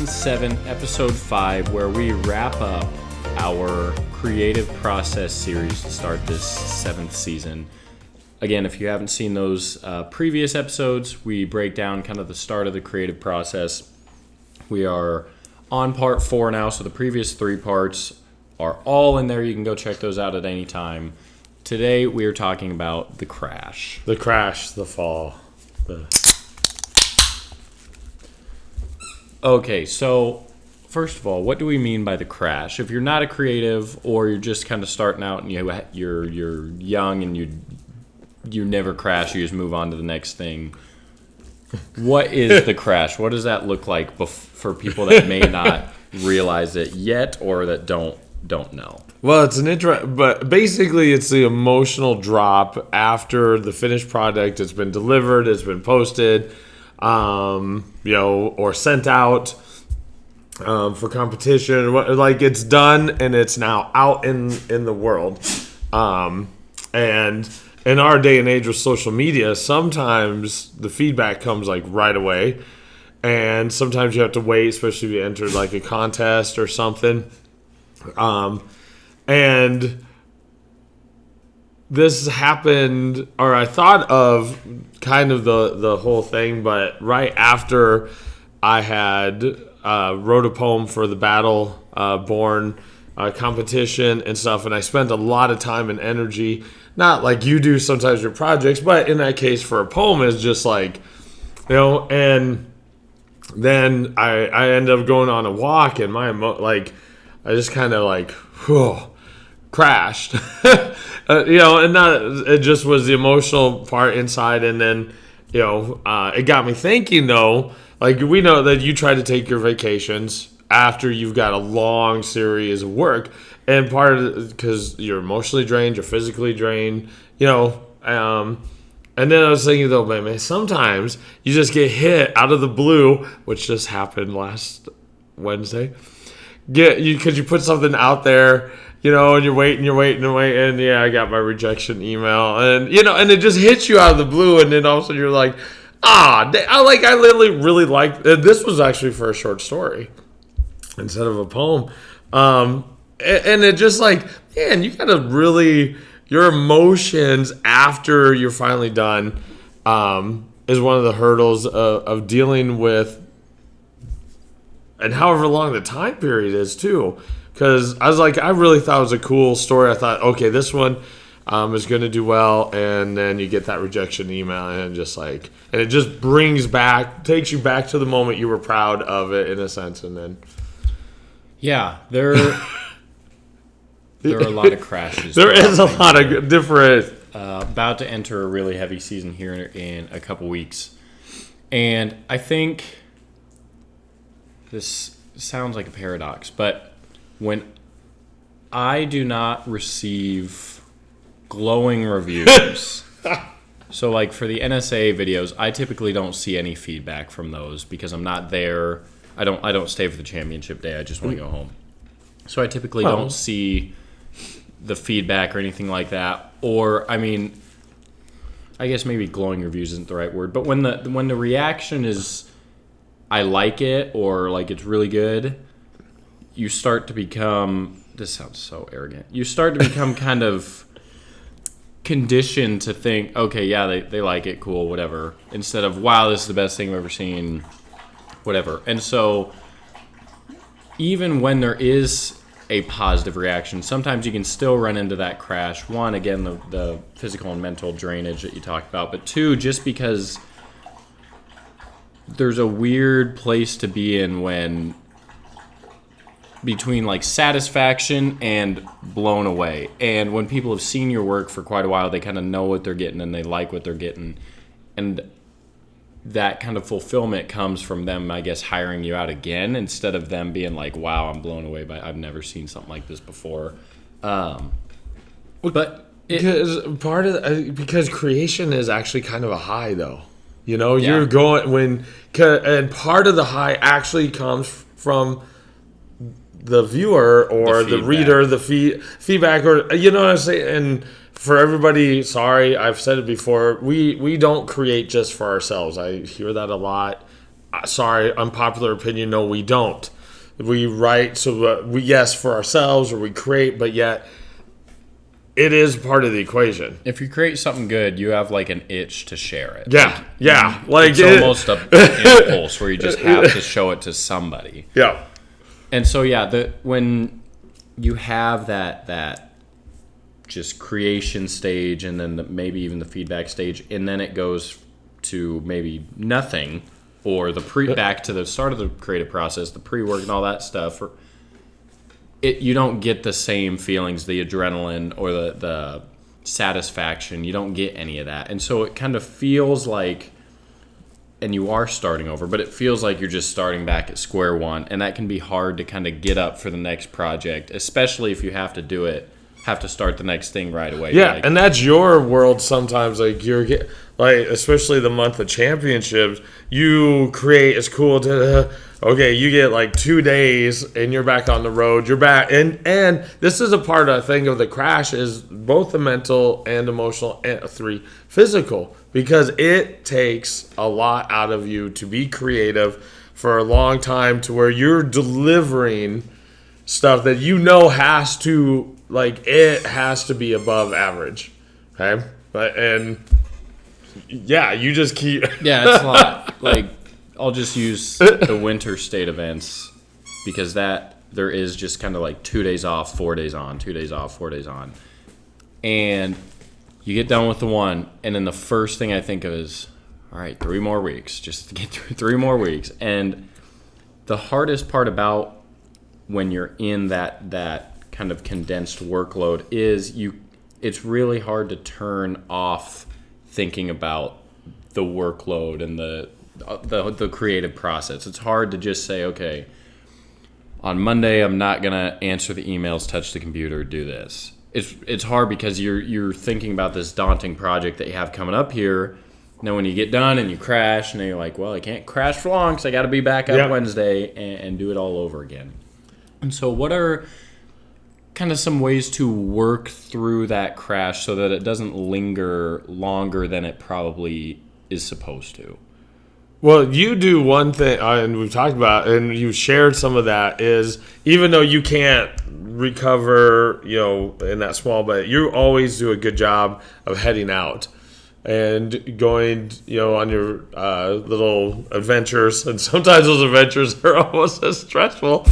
7, episode 5, where we wrap up our creative process series to start this 7th season. Again, if you haven't seen those previous episodes, we break down kind of the start of the creative process. We are on part 4 now, so the previous 3 parts are all in there. You can go check those out at any time. Today, we are talking about the crash. The crash, the fall. Okay, so first of all, what do we mean by the crash? If you're not a creative or you're just kind of starting out and you're young and you never crash, you just move on to the next thing. What is the crash? What does that look like for people that may not realize it yet or that don't know? Well, it's but basically it's the emotional drop after the finished product has been delivered, it's been posted, or sent out for competition. Like, it's done and it's now out in the world. And in our day and age with social media, sometimes the feedback comes like right away, and sometimes you have to wait, especially if you entered like a contest or something. And this happened, or I thought of kind of the whole thing, but right after I had wrote a poem for the Battle Born competition and stuff, and I spent a lot of time and energy, not like you do sometimes your projects, but in that case for a poem is just like, and then I ended up going on a walk, and I just kind of like, crashed, and it just was the emotional part inside. And then, it got me thinking though, like, we know that you try to take your vacations after you've got a long series of work, and part of because you're emotionally drained, you're physically drained, and then I was thinking though, man, sometimes you just get hit out of the blue, which just happened last Wednesday. Because you put something out there, and you're waiting, and yeah, I got my rejection email, and and it just hits you out of the blue, and then all of a sudden you're like, I literally really liked. This was actually for a short story instead of a poem, and it just like, man, you gotta really, your emotions after you're finally done, is one of the hurdles of dealing with. And however long the time period is, too. Because I was like, I really thought it was a cool story. I thought, okay, this one is going to do well. And then you get that rejection email, and it just takes you back to the moment you were proud of it, in a sense. And then. Yeah, there are a lot of crashes. There is a lot of different. About to enter a really heavy season here in a couple weeks. And I think. This sounds like a paradox, but when I do not receive glowing reviews, so like for the NSA videos, I typically don't see any feedback from those because I'm not there. I don't stay for the championship day. I just want to go home. So I typically don't see the feedback or anything like that. Or, I mean, I guess maybe glowing reviews isn't the right word, but when the reaction is I like it, or like it's really good, you start to become, this sounds so arrogant, you start to become kind of conditioned to think, okay, yeah, they like it, cool, whatever, instead of, wow, this is the best thing I've ever seen, whatever. And so even when there is a positive reaction, sometimes you can still run into that crash. One, again, the physical and mental drainage that you talked about, but two, just because there's a weird place to be in when between like satisfaction and blown away. And when people have seen your work for quite a while, they kind of know what they're getting and they like what they're getting. And that kind of fulfillment comes from them, I guess, hiring you out again instead of them being like, wow, I'm blown away by, I've never seen something like this before. But because creation is actually kind of a high though. You're going and part of the high actually comes from the viewer or the reader, the feedback, or what I'm saying. And for everybody, sorry, I've said it before, we don't create just for ourselves. I hear that a lot. sorry, unpopular opinion, no, we don't. We write so we yes for ourselves or we create, but yet it is part of the equation. If you create something good, you have like an itch to share it. Yeah. Like It's almost an impulse where you just have to show it to somebody. Yeah. And so when you have that just creation stage, and then maybe even the feedback stage, and then it goes to maybe nothing, or back to the start of the creative process, the pre-work and all that stuff. You don't get the same feelings, the adrenaline or the satisfaction. You don't get any of that, and so it kind of feels like. And you are starting over, but it feels like you're just starting back at square one, and that can be hard to kind of get up for the next project, especially if you have to start the next thing right away. Yeah, and that's your world sometimes. Like especially the month of championships, you create. It's cool to okay. You get like 2 days, and you're back on the road. You're back, and this is a part I think of the crash is both the mental and emotional, and 3 physical. Because it takes a lot out of you to be creative for a long time to where you're delivering stuff that has to, like, it has to be above average. Okay? And, yeah, you just keep... Yeah, it's a lot. Like, I'll just use the winter state events because there is just kind of like 2 days off, 4 days on, 2 days off, 4 days on. And... you get done with the one, and then the first thing I think of is, all right, 3 more weeks. Just to get through 3 more weeks. And the hardest part about when you're in that kind of condensed workload is it's really hard to turn off thinking about the workload and the creative process. It's hard to just say, okay, on Monday I'm not going to answer the emails, touch the computer, do this. It's hard because you're thinking about this daunting project that you have coming up here. And then when you get done and you crash, and then you're like, well, I can't crash for long because I got to be back up Wednesday and do it all over again. And so what are kind of some ways to work through that crash so that it doesn't linger longer than it probably is supposed to? Well, you do one thing, and we've talked about, and you shared some of that, is even though you can't recover, in that small, but you always do a good job of heading out and going, on your little adventures. And sometimes those adventures are almost as stressful,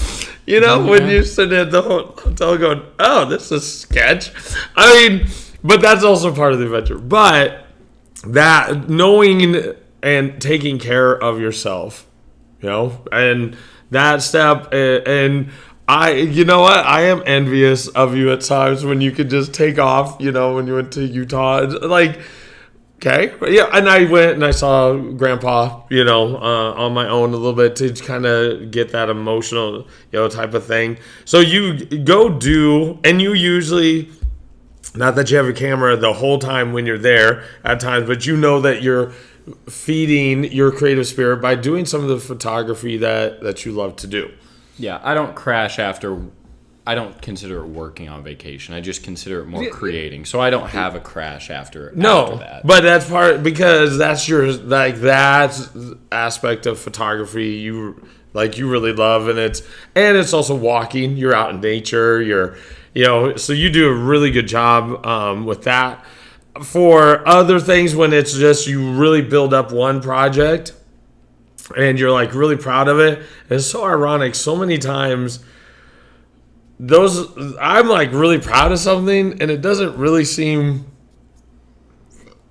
when you sit at the hotel going, oh, this is sketch. I mean, but that's also part of the adventure. But that knowing and taking care of yourself, and that step, and you know what? I am envious of you at times when you could just take off, when you went to Utah. Like, okay. Yeah, and I went and I saw Grandpa, on my own a little bit to kind of get that emotional, type of thing. So you go do, and you usually, not that you have a camera the whole time when you're there at times, but that you're feeding your creative spirit by doing some of the photography that you love to do. Yeah, I don't crash after. I don't consider it working on vacation. I just consider it more creating. So I don't have a crash after that. But that's part because that's your that aspect of photography you really love, and it's also walking. You're out in nature. So you do a really good job with that. For other things, when it's just you really build up one project and you're like really proud of it, it's so ironic. So many times I'm like really proud of something and it doesn't really seem,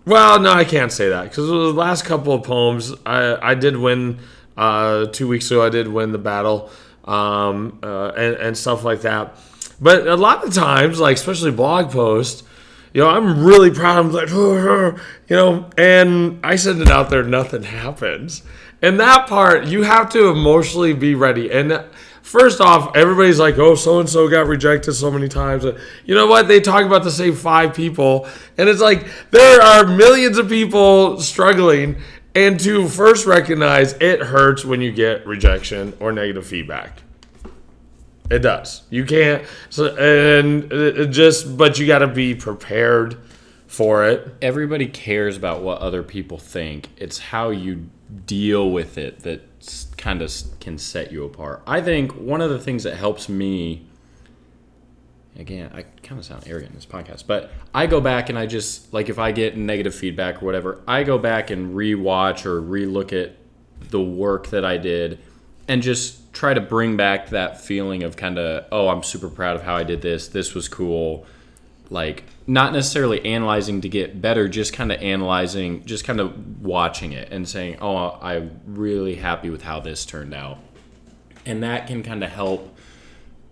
well, no, I can't say that because the last couple of poems I did win 2 weeks ago. I did win the battle and stuff like that. But a lot of times, like especially blog posts, I'm really proud. I'm like, and I send it out there, nothing happens. And that part, you have to emotionally be ready. And first off, everybody's like, oh, so-and-so got rejected so many times. You know what? They talk about the same 5 people. And it's like, there are millions of people struggling. And to first recognize it hurts when you get rejection or negative feedback. It does. You can't. But you got to be prepared for it. Everybody cares about what other people think. It's how you deal with it that kind of can set you apart. I think one of the things that helps me, again, I kind of sound arrogant in this podcast, but I go back and I just, like, if I get negative feedback or whatever, I go back and re-watch or re-look at the work that I did and just try to bring back that feeling of kind of, oh, I'm super proud of how I did this. This was cool. Like, not necessarily analyzing to get better, just kind of analyzing, just kind of watching it and saying, oh, I'm really happy with how this turned out. And that can kind of help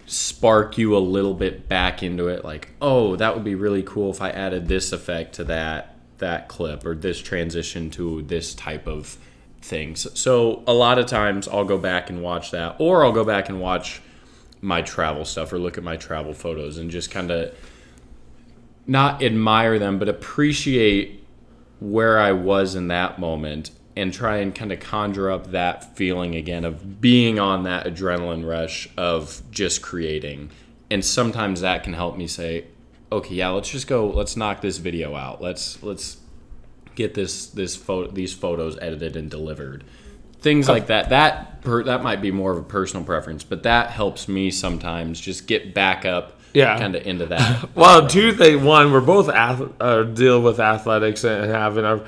spark you a little bit back into it. Like, oh, that would be really cool if I added this effect to that clip, or this transition to this type of things. So a lot of times I'll go back and watch that, or I'll go back and watch my travel stuff or look at my travel photos and just kind of not admire them, but appreciate where I was in that moment and try and kind of conjure up that feeling again of being on that adrenaline rush of just creating. And sometimes that can help me say, okay, yeah, let's knock this video out. Let's get these photos edited and delivered. Things like that. That might be more of a personal preference, but that helps me sometimes just get back up. Yeah, kind of into that. Well, two things. One, we're both deal with athletics and having our,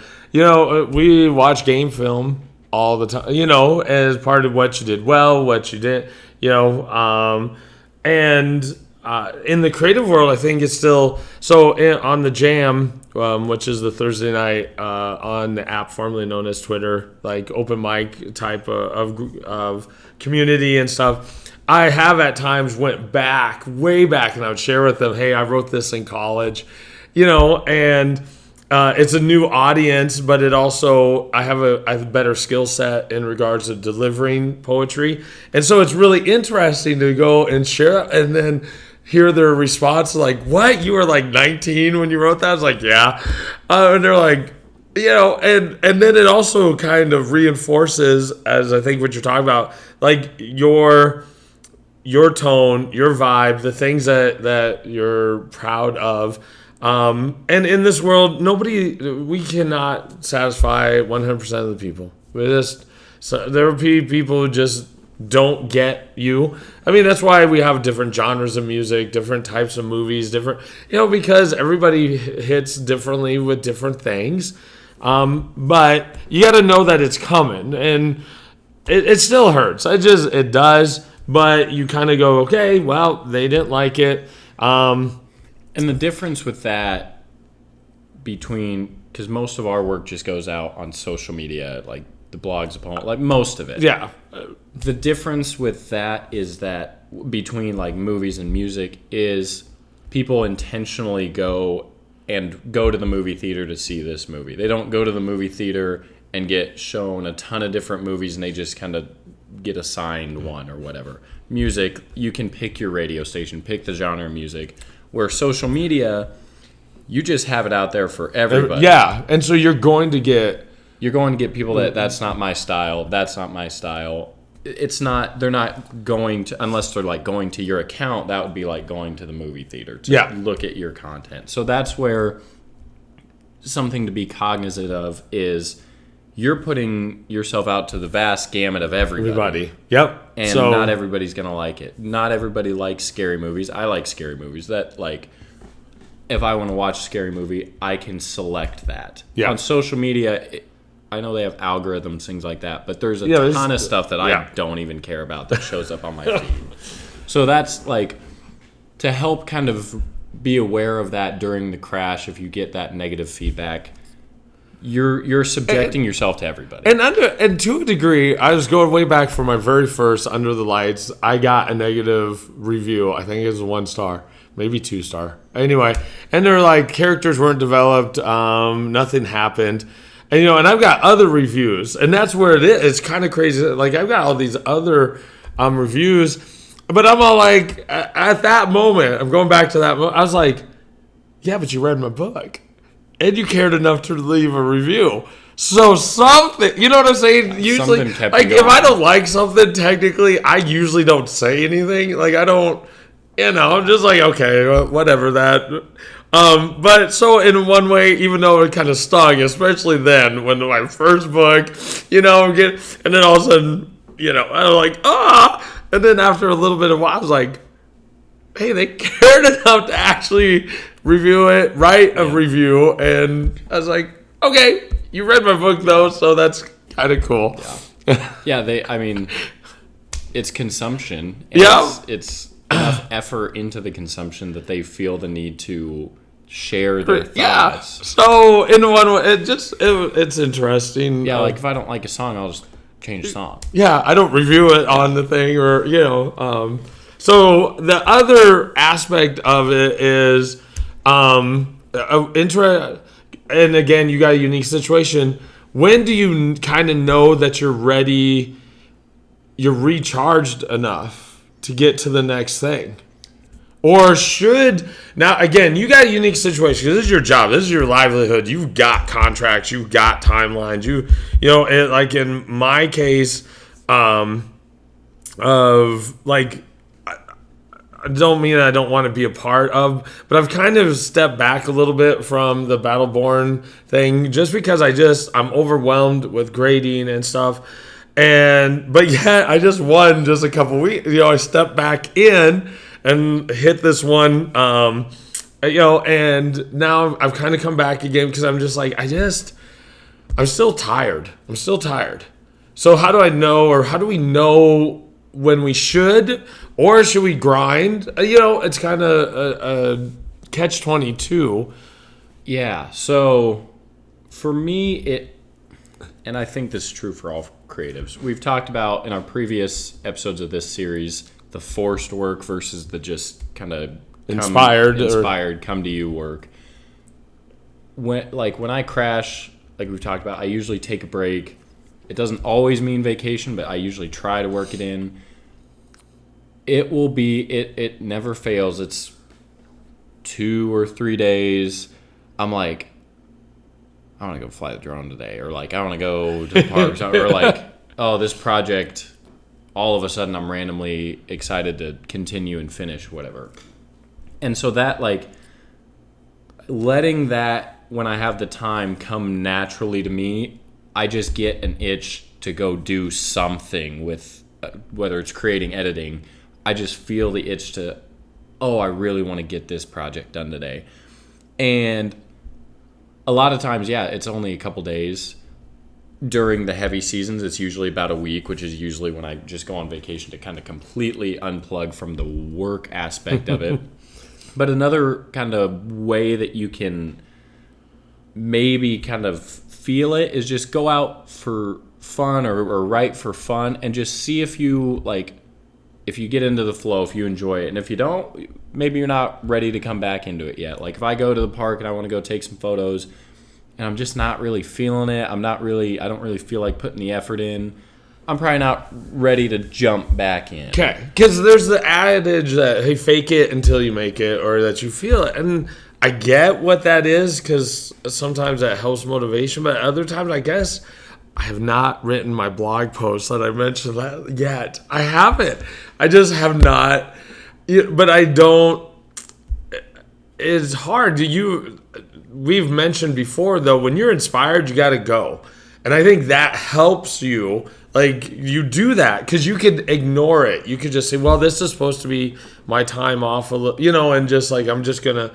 we watch game film all the time. As part of what you did well, what you did, and in the creative world, I think it's still on the Jam, which is the Thursday night on the app formerly known as Twitter, like open mic type of community and stuff. I have at times went way back, and I would share with them, hey, I wrote this in college, and it's a new audience, but it also, I have a better skill set in regards to delivering poetry. And so it's really interesting to go and share and then hear their response, like, what? You were like 19 when you wrote that? I was like, yeah. And they're like, and then it also kind of reinforces, as I think what you're talking about, like your tone, your vibe, the things that you're proud of. And in this world, we cannot satisfy 100% of the people. There will be people who just don't get you. I mean, that's why we have different genres of music, different types of movies, because everybody hits differently with different things. But you got to know that it's coming, and it still hurts. It does. But you kind of go, okay, well, they didn't like it. And the difference with that because most of our work just goes out on social media, like the blogs, like most of it. Yeah. The difference with that is that between like movies and music is people intentionally go to the movie theater to see this movie. They don't go to the movie theater and get shown a ton of different movies and they just kind of get assigned one or whatever. Music, you can pick your radio station, pick the genre of music. Where social media, you just have it out there for everybody. Yeah, and so you're going to get people that's not my style, that's not my style. They're not going to, unless they're like going to your account, that would be like going to the movie theater to look at your content. So that's where something to be cognizant of is you're putting yourself out to the vast gamut of everybody. Yep. And not everybody's going to like it. Not everybody likes scary movies. I like scary movies. That, like, if I want to watch a scary movie, I can select that. Yeah. On social media, I know they have algorithms, things like that, but there's a ton of stuff that I don't even care about that shows up on my feed. So that's, like, to help kind of be aware of that during the crash, if you get that negative feedback, you're subjecting yourself to everybody. And to a degree, I was going way back for my very first Under the Lights. I got a negative review. I think it was 1 star, maybe 2 star. Anyway, and they're like, characters weren't developed, nothing happened. And and I've got other reviews, and that's where it is. It's kind of crazy. Like, I've got all these other reviews, but I'm all like, at that moment, I'm going back to that moment. I was like, yeah, but you read my book. And you cared enough to leave a review. So something, you know what I'm saying? Usually, like, if I don't like something, technically, I usually don't say anything. Like, I don't, I'm just like, okay, whatever that. But so in one way, even though it kind of stung, especially then when my first book, and then all of a sudden, I was like, and then after a little bit of a while, I was like, hey, they cared enough to actually review it, write a review, and I was like, okay, you read my book though, so that's kind of cool. Yeah, I mean, it's consumption. Yeah. It's enough effort into the consumption that they feel the need to share their thoughts. Yeah. So in one way, it's interesting. Yeah, like if I don't like a song, I'll just change the song. Yeah, I don't review it on the thing or, So the other aspect of it is, and again, you got a unique situation. When do you kind of know that you're ready, you're recharged enough to get to the next thing? Or now again, you got a unique situation because this is your job, this is your livelihood. You've got contracts, you've got timelines. Like in my case, of like, I don't mean I don't want to be a part of, but I've kind of stepped back a little bit from the Battleborn thing just because I'm overwhelmed with grading and stuff. But yet I just won just a couple weeks. I stepped back in and hit this one, and now I've kind of come back again because I'm just like, I'm still tired. So how do I know, or how do we know when we should, or should we grind? It's kind of a catch-22. Yeah, so for me, and I think this is true for all creatives, we've talked about in our previous episodes of this series, the forced work versus the just kind of inspired, come to you work. When I crash, like we've talked about, I usually take a break. It doesn't always mean vacation, but I usually try to work it in. It will be, it never fails. It's 2 or 3 days. I'm like, I want to go fly the drone today. Or like, I want to go to the parks. Or like, oh, this project, all of a sudden I'm randomly excited to continue and finish whatever. And so that, like, letting that, when I have the time, come naturally to me, I just get an itch to go do something with, whether it's creating, editing. I just feel the itch to, I really want to get this project done today. And a lot of times, it's only a couple days. During the heavy seasons, it's usually about a week, which is usually when I just go on vacation to kind of completely unplug from the work aspect of it. But another kind of way that you can maybe kind of feel it is just go out for fun or write for fun and just see if you get into the flow, if you enjoy it. And if you don't, maybe you're not ready to come back into it yet. Like if I go to the park and I want to go take some photos and I'm just not really feeling it, I don't really feel like putting the effort in, I'm probably not ready to jump back in. Okay, because there's the adage that, hey, fake it until you make it, or that you feel it. And I get what that is, because sometimes that helps motivation, but other times, I guess, I have not written my blog post that I mentioned that yet. I haven't. I just have not. But I don't. It's hard. We've mentioned before, though, when you're inspired, you got to go. And I think that helps you. Like, you do that because you could ignore it. You could just say, well, this is supposed to be my time off, and just like, I'm just going to.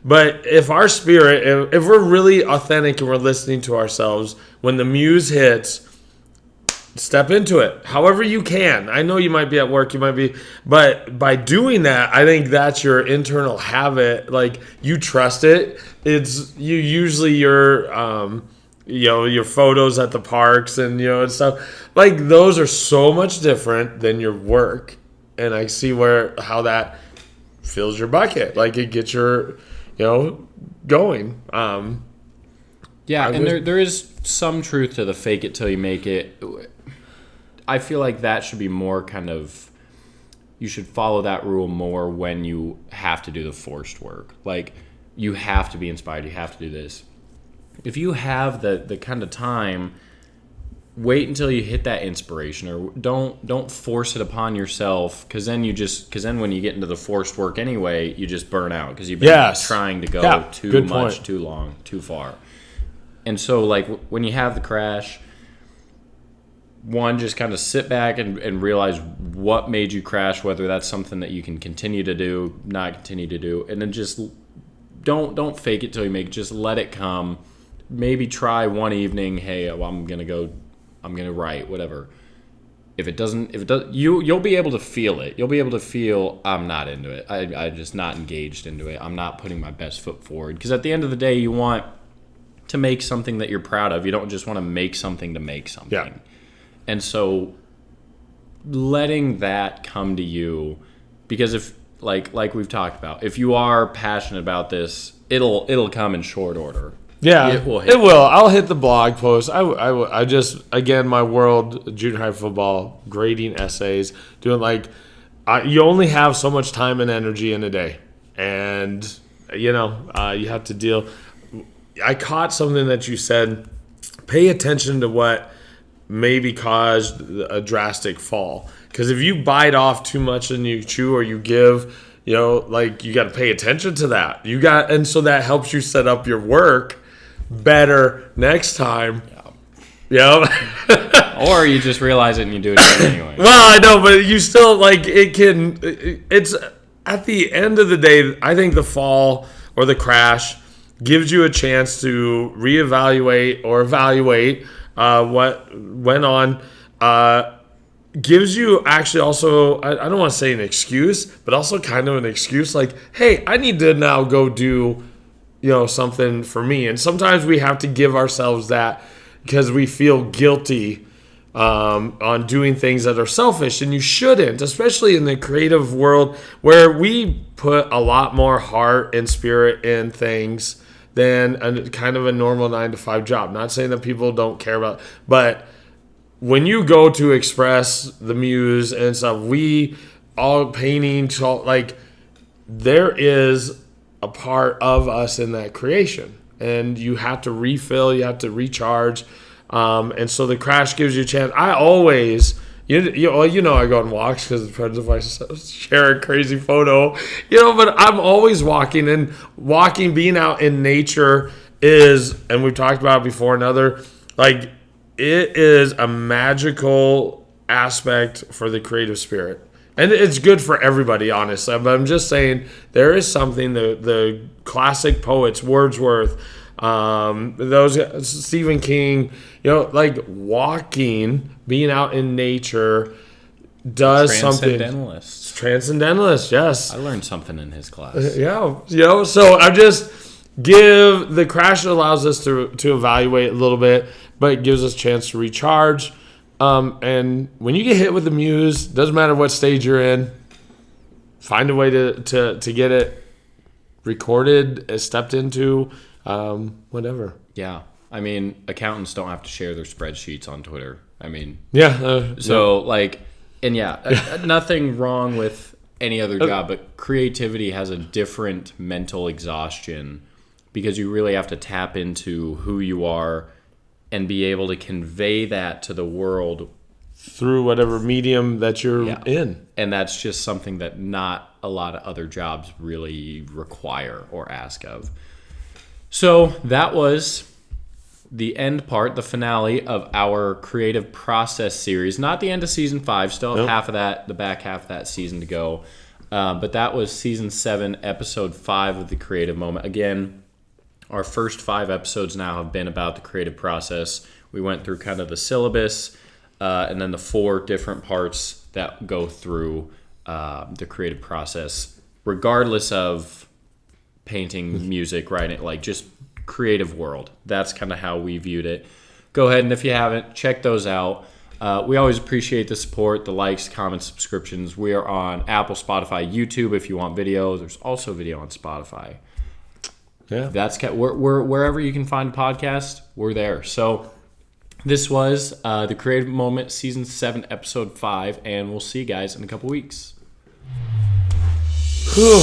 But if our spirit, if we're really authentic and we're listening to ourselves, when the muse hits, step into it however you can. I know you might be at work, but by doing that, I think that's your internal habit. Like, you trust it. It's usually your photos at the parks and and stuff. Like, those are so much different than your work, and I see how that fills your bucket. Like, it gets your going. And there is some truth to the fake it till you make it. I feel like that should be more kind of, you should follow that rule more when you have to do the forced work. Like, you have to be inspired, you have to do this. If you have the kind of time, wait until you hit that inspiration, or don't force it upon yourself, because then when you get into the forced work anyway, you just burn out because you've been trying to go too much, too long, too far. And so like when you have the crash, one, just kind of sit back and realize what made you crash, whether that's something that you can continue to do, not continue to do, and then just don't fake it till you make it. Just let it come. Maybe try one evening, hey, well, I'm gonna write, whatever. If it does, you'll be able to feel it. You'll be able to feel, I'm not into it. I'm just not engaged into it. I'm not putting my best foot forward. Because at the end of the day, you want to make something that you're proud of. You don't just want to make something to make something. Yeah. And so letting that come to you, because if like we've talked about, if you are passionate about this, it'll come in short order. Yeah, it will. I'll hit the blog post. I just, again, my world, junior high football, grading essays, doing you only have so much time and energy in a day. And, you have to deal. I caught something that you said, pay attention to what maybe caused a drastic fall. Because if you bite off too much and you chew or you give, you got to pay attention to that. And so that helps you set up your work better next time. Or you just realize it and you do it anyway. Well, I know, but you still it's at the end of the day, I think the fall or the crash gives you a chance to reevaluate or evaluate what went on. Gives you actually also, I don't want to say an excuse, but also kind of an excuse like, hey, I need to now go do something for me. And sometimes we have to give ourselves that because we feel guilty on doing things that are selfish, and you shouldn't, especially in the creative world where we put a lot more heart and spirit in things than a kind of a normal 9-to-5 job. Not saying that people don't care about, but when you go to express the muse and stuff, we all painting, there is a part of us in that creation, and you have to refill, you have to recharge, and so the crash gives you a chance. I always, I go on walks because friends of mine share a crazy photo, but I'm always walking, being out in nature is, and we've talked about it before, it is a magical aspect for the creative spirit. And it's good for everybody, honestly. But I'm just saying there is something, the classic poets, Wordsworth, Stephen King, walking, being out in nature does something. Transcendentalists, yes. I learned something in his class. Yeah, so I just give the crash allows us to evaluate a little bit, but it gives us a chance to recharge. And when you get hit with the muse, doesn't matter what stage you're in, find a way to get it recorded, stepped into, whatever. Yeah. I mean, accountants don't have to share their spreadsheets on Twitter. I mean, nothing wrong with any other job, but creativity has a different mental exhaustion because you really have to tap into who you are and be able to convey that to the world through whatever medium that you're in. And that's just something that not a lot of other jobs really require or ask of. So that was the end part, the finale of our creative process series. Not the end of season 5, still have half of that, the back half of that season to go. But that was season 7, episode 5 of the creative moment. Again, our first 5 episodes now have been about the creative process. We went through kind of the syllabus and then the 4 different parts that go through the creative process, regardless of painting, music, writing, just creative world. That's kind of how we viewed it. Go ahead, and if you haven't, check those out. We always appreciate the support, the likes, comments, subscriptions. We are on Apple, Spotify, YouTube if you want video. There's also video on Spotify. Yeah, we're wherever you can find a podcast, we're there. So this was the Creative Moment, season 7, episode 5, and we'll see you guys in a couple weeks. Whew.